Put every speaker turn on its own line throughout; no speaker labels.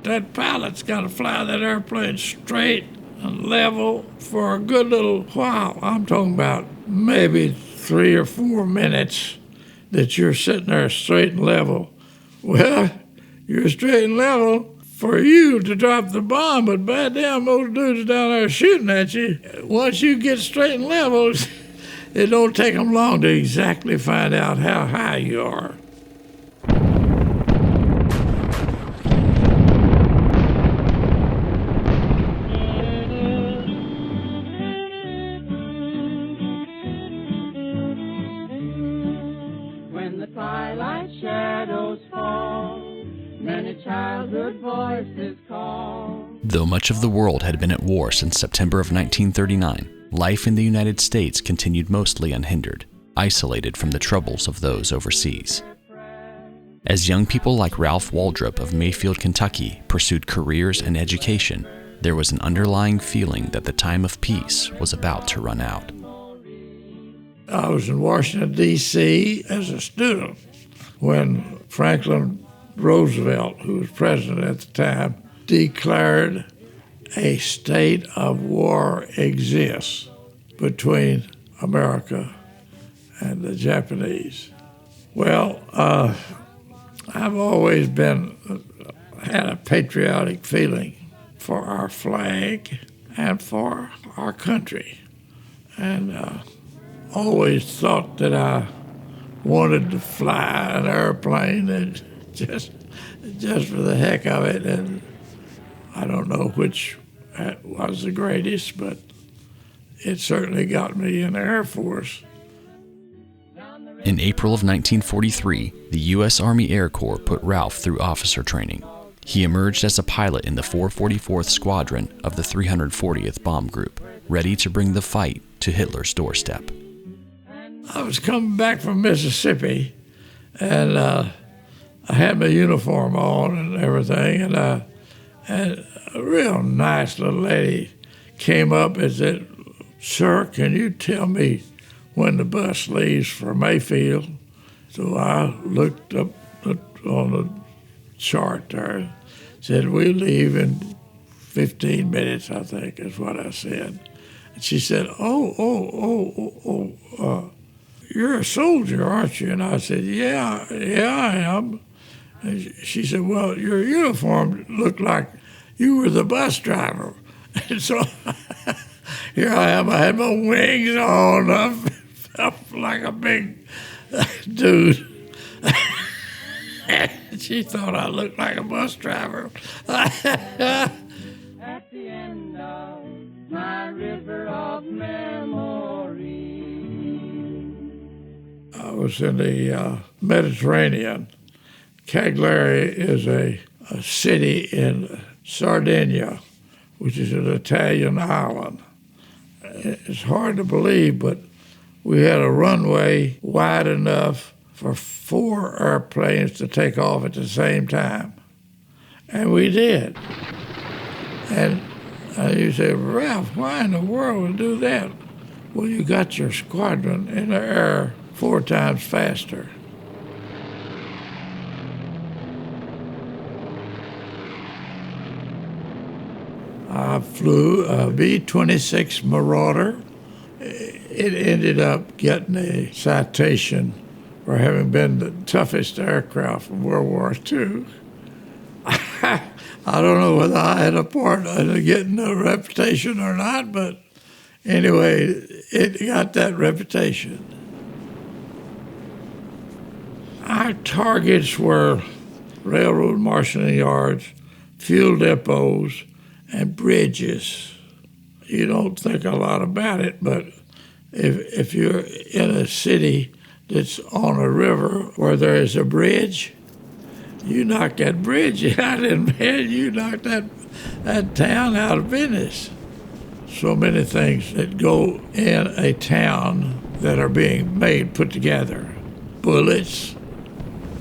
that pilot's got to fly that airplane straight and level for a good little while. I'm talking about maybe 3 or 4 minutes that you're sitting there straight and level. Well, you're straight and level for you to drop the bomb, but bad damn, those dudes down there shooting at you. Once you get straight and level, it don't take them long to exactly find out how high you are.
When the twilight shadows fall, many childhood voices call.
Though much of the world had been at war since September of 1939, life in the United States continued mostly unhindered, isolated from the troubles of those overseas. As young people like Ralph Waldrop of Mayfield, Kentucky, pursued careers and education, there was an underlying feeling that the time of peace was about to run out.
I was in Washington, D.C. as a student when Franklin Roosevelt, who was president at the time, declared a state of war exists between America and the Japanese. Well, I've always had a patriotic feeling for our flag and for our country, and always thought that I wanted to fly an airplane and just for the heck of it. And I don't know which was the greatest, but it certainly got me in the Air Force.
In April of 1943, the U.S. Army Air Corps put Ralph through officer training. He emerged as a pilot in the 444th Squadron of the 340th Bomb Group, ready to bring the fight to Hitler's doorstep.
I was coming back from Mississippi, and I had my uniform on and everything, and a real nice little lady came up and said, "Sir, can you tell me when the bus leaves for Mayfield?" So I looked up on the chart there, said, "We leave in 15 minutes, I think," is what I said. And she said, "You're a soldier, aren't you?" And I said, yeah, I am. And she said, "Well, your uniform looked like you were the bus driver." And so here I am, I had my wings on, I felt like a big dude. She thought I looked like a bus driver.
At the end of my river of memory.
I was in the Mediterranean. Cagliari is a city in Sardinia, which is an Italian island. It's hard to believe, but we had a runway wide enough for 4 airplanes to take off at the same time. And we did. And you say, "Ralph, why in the world would do that?" Well, you got your squadron in the air 4 times faster. I flew a B-26 Marauder. It ended up getting a citation for having been the toughest aircraft from World War II. I don't know whether I had a part in getting a reputation or not, but anyway, it got that reputation. Our targets were railroad marshalling yards, fuel depots, and bridges. You don't think a lot about it, but if you're in a city that's on a river where there is a bridge, you knock that bridge out and man, you knock that town out of business. So many things that go in a town that are being put together. Bullets,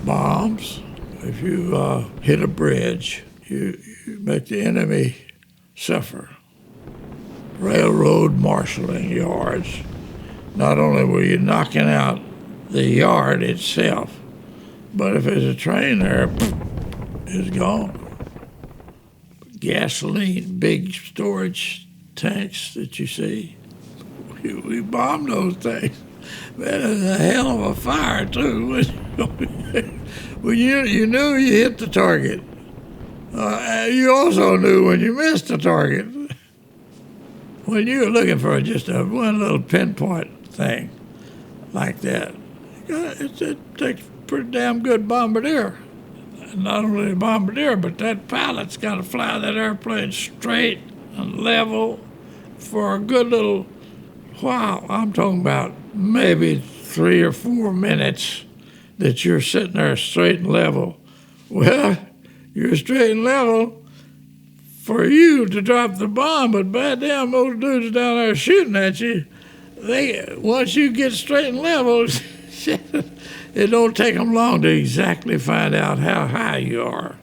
bombs. If you hit a bridge, you make the enemy suffer. Railroad marshalling yards. Not only were you knocking out the yard itself, but if there's a train there, it's gone. gasoline, big storage tanks that you see. We bombed those things. Man, it was a hell of a fire, too. When you knew you hit the target. You also knew when you missed the target. When you were looking for just one little pinpoint thing like that, it takes a pretty damn good bombardier. Not only a bombardier, but that pilot's got to fly that airplane straight and level for a good little while. I'm talking about maybe 3 or 4 minutes that you're sitting there straight and level. Well, you're straight and level for you to drop the bomb, but bad damn those dudes down there shooting at you, once you get straight and level, it don't take them long to exactly find out how high you are.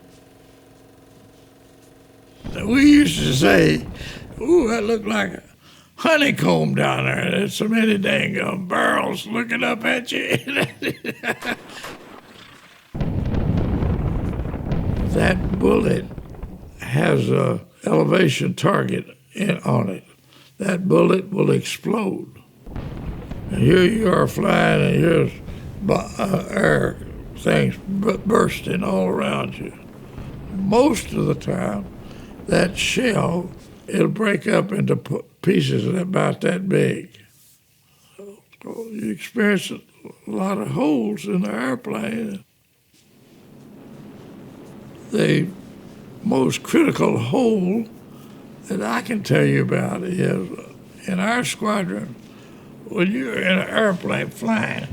We used to say, ooh, that looked like a honeycomb down there. There's so many dang barrels looking up at you. That bullet has a elevation target on it. That bullet will explode. And here you are flying, and here's air things bursting all around you. Most of the time, that shell, it'll break up into pieces about that big. So you experience a lot of holes in the airplane. The most critical hole that I can tell you about is in our squadron, when you're in an airplane flying,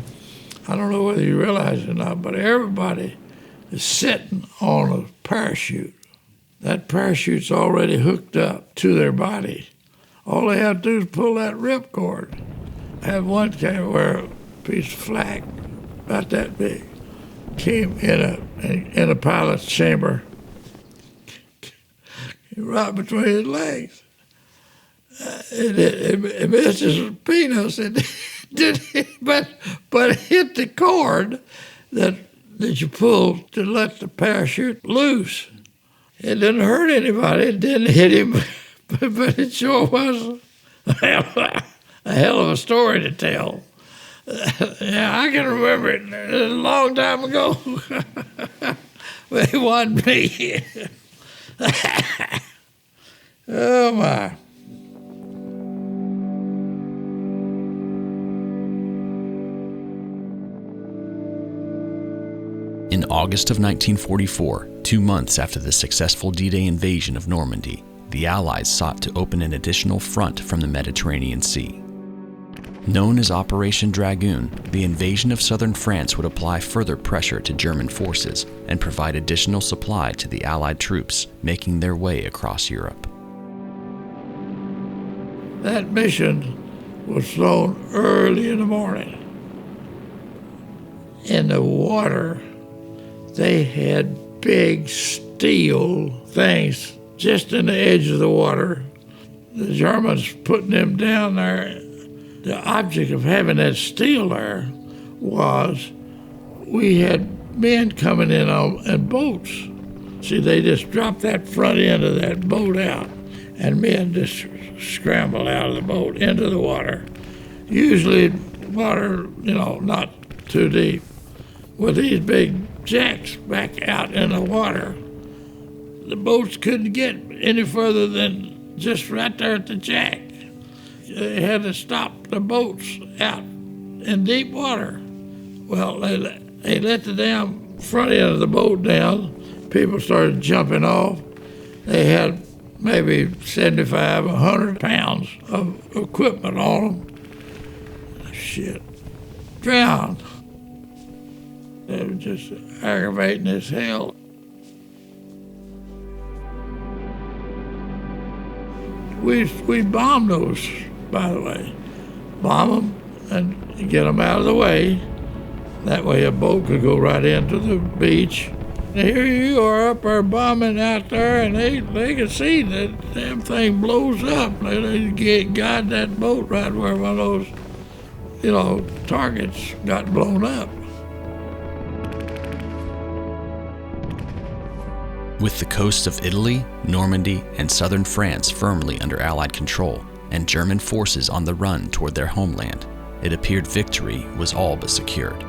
I don't know whether you realize it or not, but everybody is sitting on a parachute. That parachute's already hooked up to their body. All they have to do is pull that ripcord. I had one guy wear a piece of flak about that big, came in a pilot's chamber, right between his legs. It missed his penis, but it hit the cord that you pulled to let the parachute loose. It didn't hurt anybody. It didn't hit him, but it sure was a hell of a story to tell. Yeah, I can remember it. It was a long time ago. But it wasn't me. Oh, my.
In August of 1944, 2 months after the successful D-Day invasion of Normandy, the Allies sought to open an additional front from the Mediterranean Sea. Known as Operation Dragoon, the invasion of southern France would apply further pressure to German forces and provide additional supply to the Allied troops making their way across Europe.
That mission was flown early in the morning. In the water, they had big steel things just in the edge of the water. The Germans putting them down there. The object of having that steel there was we had men coming in boats. See, they just dropped that front end of that boat out, and men just scrambled out of the boat into the water. Usually water, not too deep, with these big jacks back out in the water. The boats couldn't get any further than just right there at the jack. They had to stop the boats out in deep water. Well, they let the damn front end of the boat down. People started jumping off. They had maybe 75, 100 pounds of equipment on them. Shit. Drowned. It was just aggravating as hell. We bombed those, by the way. Bomb them and get them out of the way. That way a boat could go right into the beach. And here you are up there bombing out there, and they can see that damn thing blows up. They guide that boat right where one of those, targets got blown up.
With the coasts of Italy, Normandy, and southern France firmly under Allied control, and German forces on the run toward their homeland, it appeared victory was all but secured.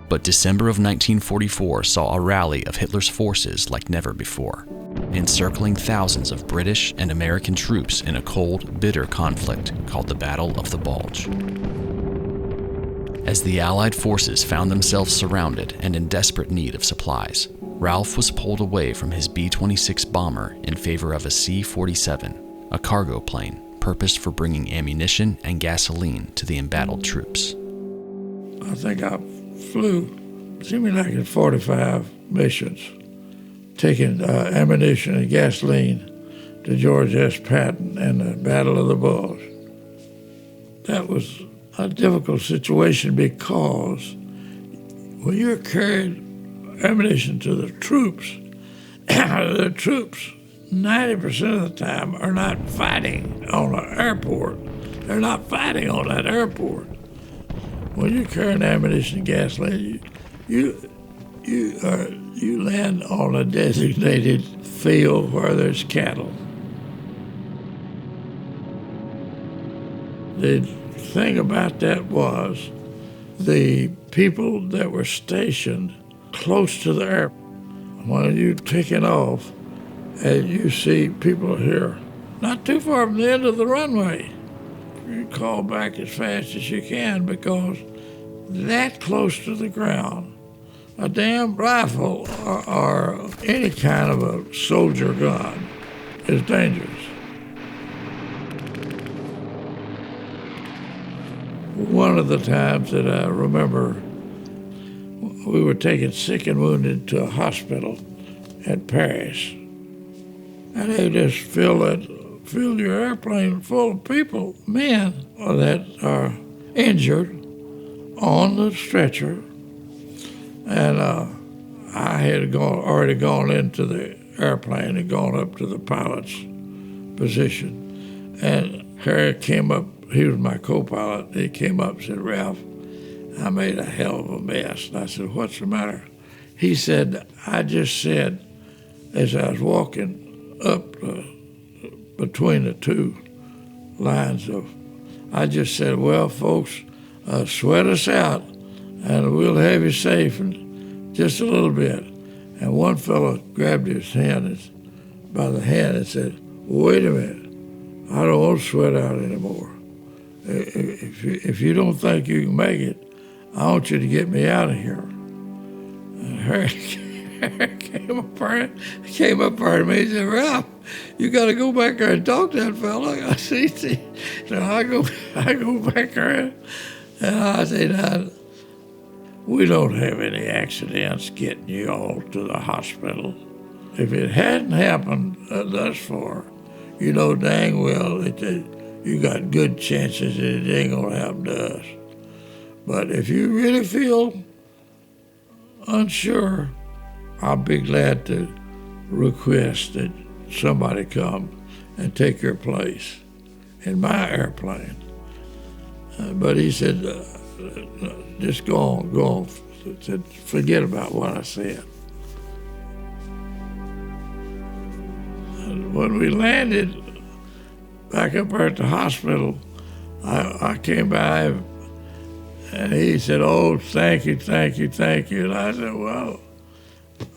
But December of 1944 saw a rally of Hitler's forces like never before, encircling thousands of British and American troops in a cold, bitter conflict called the Battle of the Bulge. As the Allied forces found themselves surrounded and in desperate need of supplies, Ralph was pulled away from his B-26 bomber in favor of a C-47, a cargo plane purposed for bringing ammunition and gasoline to the embattled troops.
I think I flew, seemed like in 45 missions, taking ammunition and gasoline to George S. Patton and the Battle of the Bulge. That was a difficult situation because when you're carrying ammunition to the troops 90% of the time are not fighting on the airport. They're not fighting on that airport. When you're carrying ammunition and gasoline, you land on a designated field where there's cattle. The thing about that was the people that were stationed close to the airport, when you're taking off and you see people here, not too far from the end of the runway, you call back as fast as you can because that close to the ground, a damn rifle or any kind of a soldier gun is dangerous. One of the times that I remember, we were taking sick and wounded to a hospital at Paris. And they just fill your airplane full of people, men that are injured on the stretcher. And I had already gone into the airplane and gone up to the pilot's position. And Harry came up, he was my co-pilot, he came up and said, "Ralph, I made a hell of a mess." And I said, "What's the matter?" He said, "I just said, as I was walking up between the two lines I just said, well, folks, sweat us out and we'll have you safe in just a little bit." And one fellow grabbed his hand by the hand and said, "Wait a minute, I don't want to sweat out anymore. If you don't think you can make it, I want you to get me out of here." And Harry came up there to me and said, "Ralph, you got to go back there and talk to that fella." I said, "See." So I go back there and I say, "Now, we don't have any accidents getting you all to the hospital. If it hadn't happened thus far, you know dang well that you got good chances that it ain't gonna happen to us. But if you really feel unsure, I'll be glad to request that somebody come and take your place in my airplane." But he said, "Just go on. He said, forget about what I said." And when we landed back up there at the hospital, I came by him and he said, "Oh, thank you. And I said, "Well,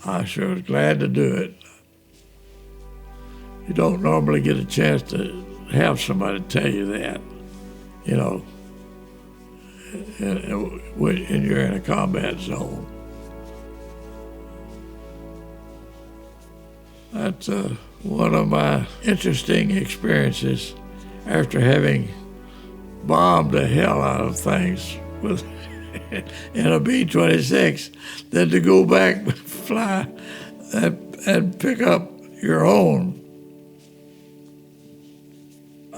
I sure was glad to do it." You don't normally get a chance to have somebody tell you that, you know, and you're in a combat zone. That's one of my interesting experiences after having bombed the hell out of things with in a B-26, than to go back, fly, and pick up your own.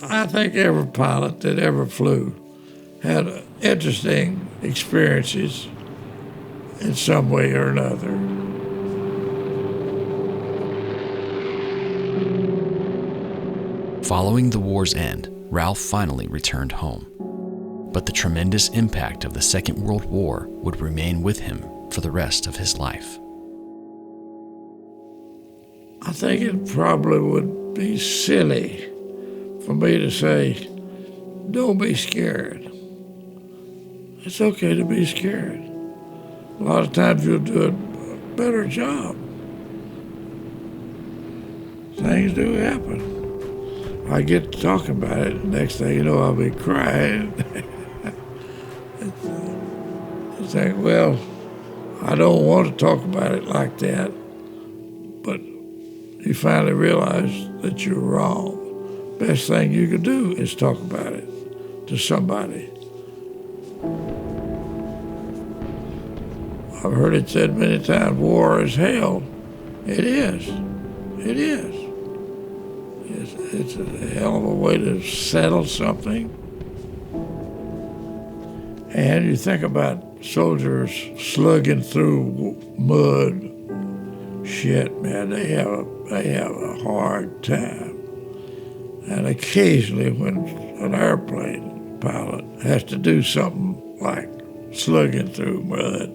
I think every pilot that ever flew had interesting experiences in some way or another.
Following the war's end, Ralph finally returned home. But the tremendous impact of the Second World War would remain with him for the rest of his life.
I think it probably would be silly for me to say, don't be scared. It's okay to be scared. A lot of times you'll do a better job. Things do happen. I get to talking about it, next thing you know, I'll be crying. It's like, well, I don't want to talk about it like that, but you finally realize that you're wrong. Best thing you could do is talk about it to somebody. I've heard it said many times, war is hell. It is. It is. It's a hell of a way to settle something. And you think about soldiers slugging through mud. Shit, man, they have a hard time. And occasionally when an airplane pilot has to do something like slugging through mud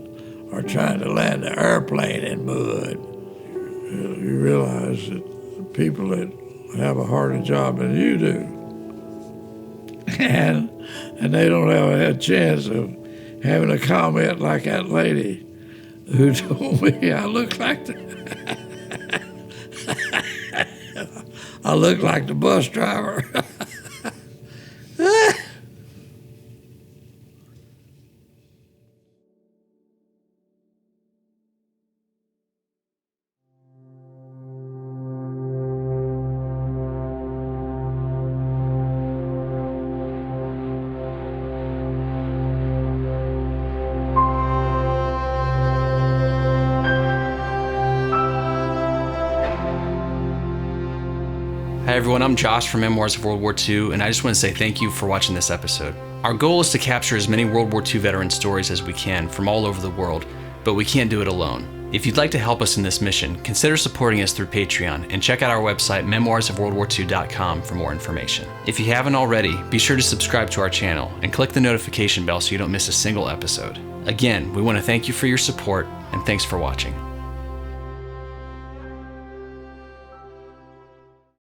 or trying to land an airplane in mud, you realize that the people that have a harder job than you do, and they don't have a chance of having a comment like that lady who told me I look like the bus driver.
Hi everyone, I'm Josh from Memoirs of World War II, and I just want to say thank you for watching this episode. Our goal is to capture as many World War II veteran stories as we can from all over the world, but we can't do it alone. If you'd like to help us in this mission, consider supporting us through Patreon and check out our website, memoirsofworldwar2.com, for more information. If you haven't already, be sure to subscribe to our channel and click the notification bell so you don't miss a single episode. Again, we want to thank you for your support, and thanks for watching.